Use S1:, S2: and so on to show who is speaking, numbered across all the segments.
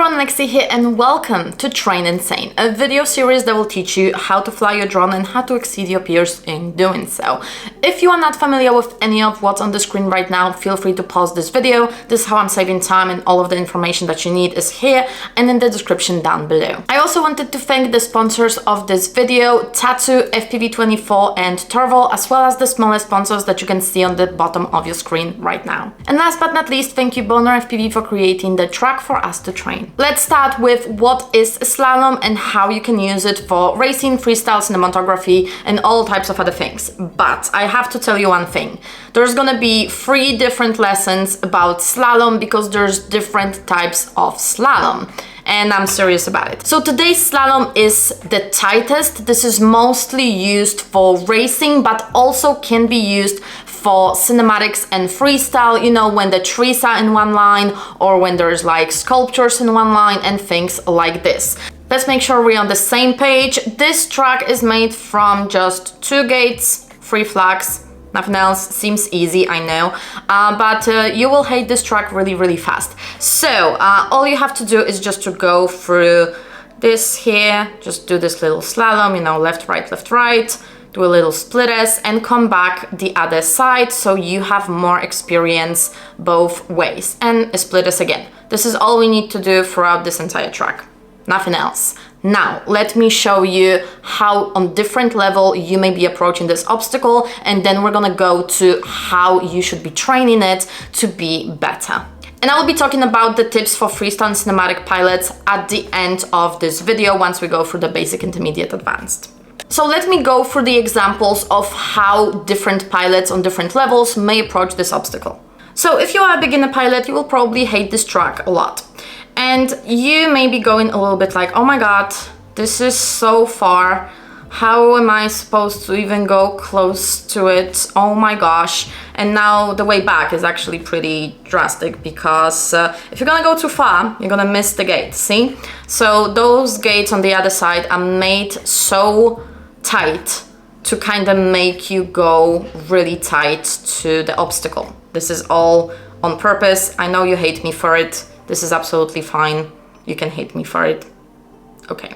S1: everyone, Lexi here and welcome to Train Insane, a video series that will teach you how to fly your drone and how to exceed your peers in doing so. If you are not familiar with any of what's on the screen right now, feel free to pause this video. This is how I'm saving time, and all of the information that you need is here and in the description down below. I also wanted to thank the sponsors of this video, Tattoo, FPV24 and Turvo, as well as the smallest sponsors that you can see on the bottom of your screen right now. And last but not least, thank you Boner FPV for creating the track for us to train. Let's start with what is slalom and how you can use it for racing, freestyle cinematography and all types of other things. But I have to tell you one thing. There's gonna be 3 different lessons about slalom because there's different types of slalom. And I'm serious about it. So today's slalom is the tightest. This is mostly used for racing, but also can be used for cinematics and freestyle, you know, when the trees are in one line or when there's like sculptures in one line and things like this. Let's make sure we're on the same page. This track is made from just 2 gates, 3 flags. Nothing else. Seems easy, I know, but you will hate this track really fast. So all you have to do is just to go through this here, just do this little slalom, you know, left, right, do a little split S and come back the other side so you have more experience both ways, and a split S again. This is all we need to do throughout this entire track. Nothing else. Now, let me show you how on different level you may be approaching this obstacle, and then we're gonna go to how you should be training it to be better. And I will be talking about the tips for freestyle and cinematic pilots at the end of this video once we go through the basic, intermediate, advanced. So let me go through the examples of how different pilots on different levels may approach this obstacle. So if you are a beginner pilot, you will probably hate this track a lot. And you may be going a little bit like, oh my god, this is so far. How am I supposed to even go close to it? Oh my gosh. And now the way back is actually pretty drastic because if you're gonna go too far, you're gonna miss the gate, see? So those gates on the other side are made so tight to kind of make you go really tight to the obstacle. This is all on purpose. I know you hate me for it. This is absolutely fine. You can hate me for it. Okay.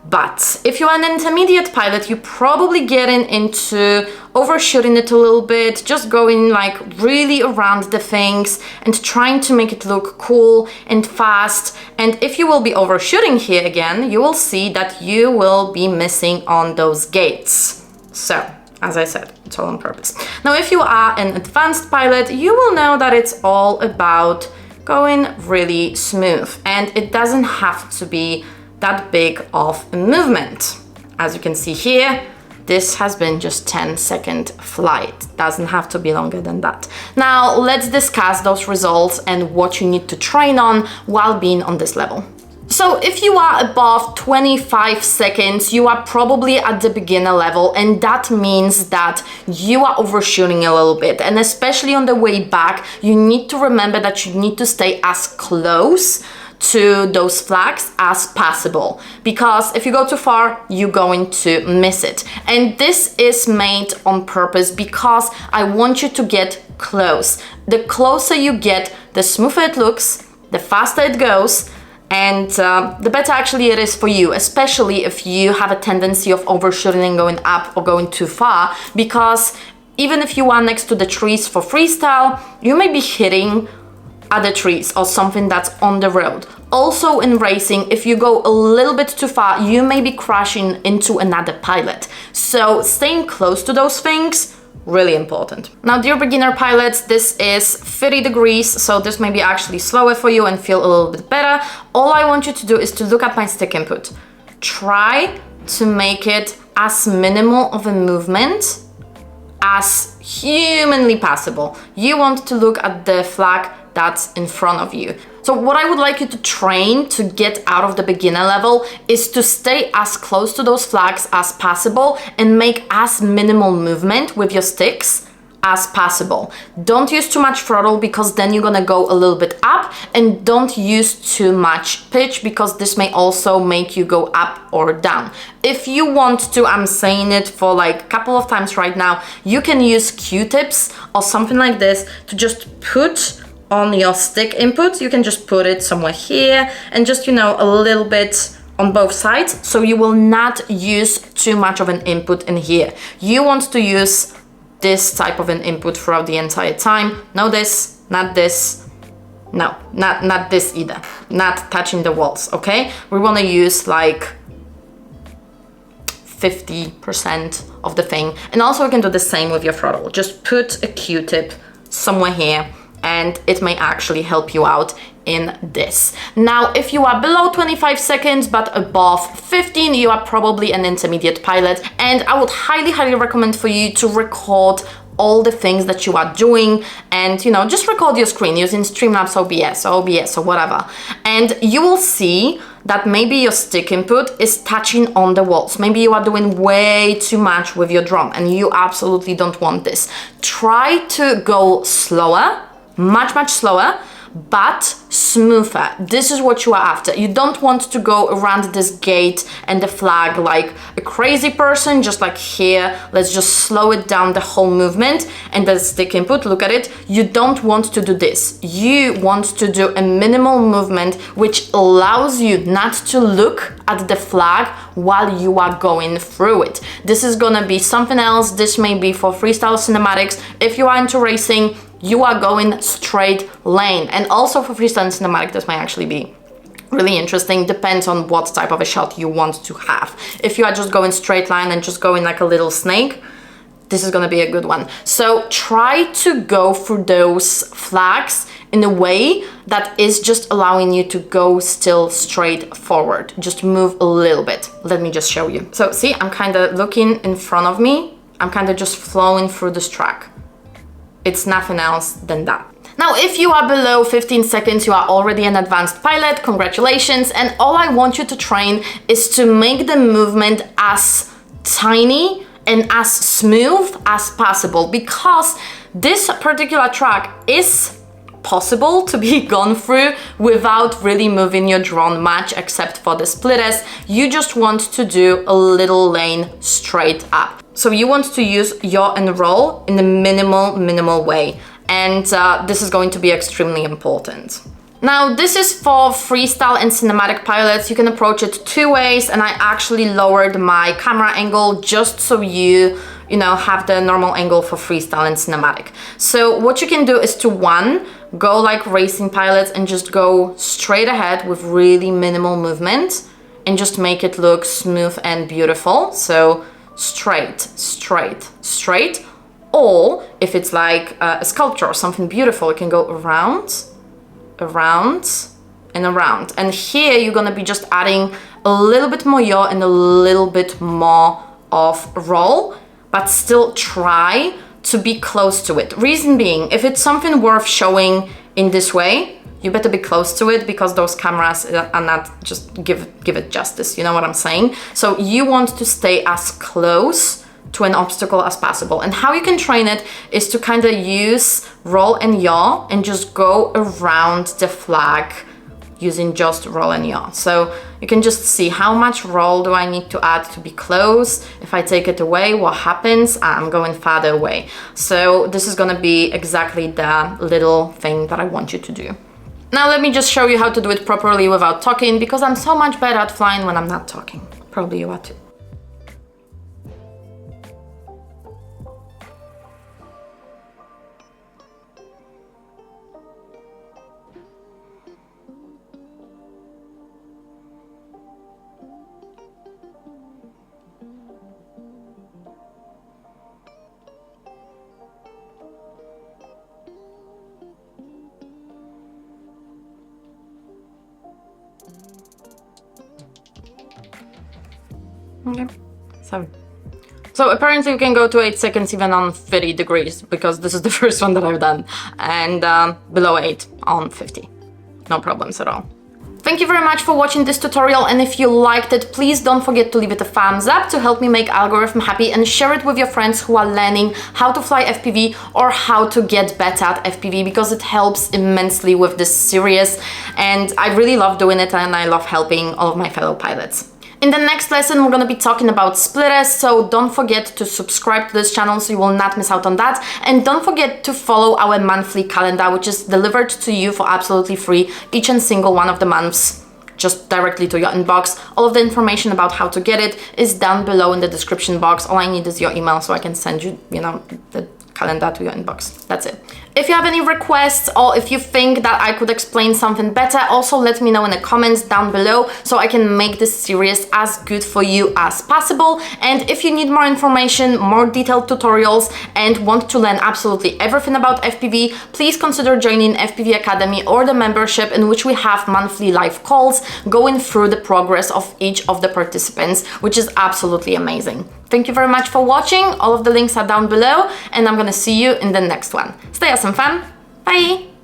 S1: But if you're an intermediate pilot, you're probably getting into overshooting it a little bit, just going like really around the things and trying to make it look cool and fast. And if you will be overshooting here again, you will see that you will be missing on those gates. So, as I said, it's all on purpose. Now, if you are an advanced pilot, you will know that it's all about going really smooth, and it doesn't have to be that big of a movement. As you can see here, this has been just 10-second flight. Doesn't have to be longer than that. Now let's discuss those results and what you need to train on while being on this level. So if you are above 25 seconds, you are probably at the beginner level, and that means that you are overshooting a little bit. And especially on the way back, you need to remember that you need to stay as close to those flags as possible, because if you go too far, you're going to miss it. And this is made on purpose because I want you to get close. The closer you get, the smoother it looks, the faster it goes, and the better actually it is for you, especially if you have a tendency of overshooting and going up or going too far, because even if you are next to the trees for freestyle, you may be hitting other trees or something that's on the road. Also in racing, if you go a little bit too far, you may be crashing into another pilot. So staying close to those things, really important. Now, dear beginner pilots, this is 30 degrees, so this may be actually slower for you and feel a little bit better. All I want you to do is to look at my stick input. Try to make it as minimal of a movement as humanly possible. You want to look at the flag that's in front of you. So what I would like you to train to get out of the beginner level is to stay as close to those flags as possible and make as minimal movement with your sticks as possible. Don't use too much throttle because then you're gonna go a little bit up, and don't use too much pitch because this may also make you go up or down. If you want to, I'm saying it for like a couple of times right now, you can use Q-tips or something like this to just put on your stick input, you can just put it somewhere here and just, you know, a little bit on both sides. So you will not use too much of an input in here. You want to use this type of an input throughout the entire time. No this, not this. No, not this either. Not touching the walls, okay? We want to use like 50% of the thing. And also we can do the same with your throttle. Just put a Q-tip somewhere here and it may actually help you out in this. Now, if you are below 25 seconds but above 15, you are probably an intermediate pilot, and I would highly recommend for you to record all the things that you are doing, and you know, just record your screen using Streamlabs OBS or whatever, and you will see that maybe your stick input is touching on the walls. Maybe you are doing way too much with your drone and you absolutely don't want this. Try to go slower, much slower, but smoother. This is what you are after. You don't want to go around this gate and the flag like a crazy person, just like here. Let's just slow it down, the whole movement, and the stick input, look at it. You don't want to do this. You want to do a minimal movement which allows you not to look at the flag while you are going through it. This is gonna be something else. This may be for freestyle cinematics. If you are into racing, you are going straight lane. And also for freestyle cinematic, this might actually be really interesting. Depends on what type of a shot you want to have. If you are just going straight line and just going like a little snake, this is gonna be a good one. So try to go through those flags in a way that is just allowing you to go still straight forward. Just move a little bit. Let me just show you. So see, I'm kind of looking in front of me. I'm kind of just flowing through this track. It's nothing else than that. Now, if you are below 15 seconds, you are already an advanced pilot, congratulations. And all I want you to train is to make the movement as tiny and as smooth as possible, because this particular track is possible to be gone through without really moving your drone much, except for the splitters. You just want to do a little lane straight up. So you want to use yaw and roll in a minimal way. And this is going to be extremely important. Now, this is for freestyle and cinematic pilots. You can approach it two ways, and I actually lowered my camera angle just so you know, have the normal angle for freestyle and cinematic. So what you can do is to go like racing pilots and just go straight ahead with really minimal movement and just make it look smooth and beautiful. So straight. Or if it's like a sculpture or something beautiful, it can go around and around. And here you're gonna be just adding a little bit more yaw and a little bit more of roll, but still try to be close to it. Reason being, if it's something worth showing in this way, you better be close to it, because those cameras are not just give it justice, you know what I'm saying? So you want to stay as close to an obstacle as possible. And how you can train it is to kind of use roll and yaw and just go around the flag using just roll and yaw. So you can just see how much roll do I need to add to be close. If I take it away, what happens? I'm going farther away. So this is gonna be exactly the little thing that I want you to do. Now let me just show you how to do it properly without talking, because I'm so much better at flying when I'm not talking. Probably you are too. Okay, so apparently you can go to 8 seconds even on 30 degrees, because this is the first one that I've done, and below 8 on 50. No problems at all. Thank you very much for watching this tutorial, and if you liked it, please don't forget to leave it a thumbs up to help me make algorithm happy, and share it with your friends who are learning how to fly FPV or how to get better at FPV, because it helps immensely with this series, and I really love doing it, and I love helping all of my fellow pilots. In the next lesson, we're gonna be talking about splitters, so don't forget to subscribe to this channel so you will not miss out on that. And don't forget to follow our monthly calendar, which is delivered to you for absolutely free each and single one of the months, just directly to your inbox. All of the information about how to get it is down below in the description box. All I need is your email so I can send you, the calendar to your inbox. That's it. If you have any requests or if you think that I could explain something better, also let me know in the comments down below so I can make this series as good for you as possible. And if you need more information, more detailed tutorials, and want to learn absolutely everything about FPV, please consider joining FPV Academy or the membership, in which we have monthly live calls going through the progress of each of the participants, which is absolutely amazing. Thank you very much for watching. All of the links are down below, and I'm gonna see you in the next one. Stay awesome, fam. Bye.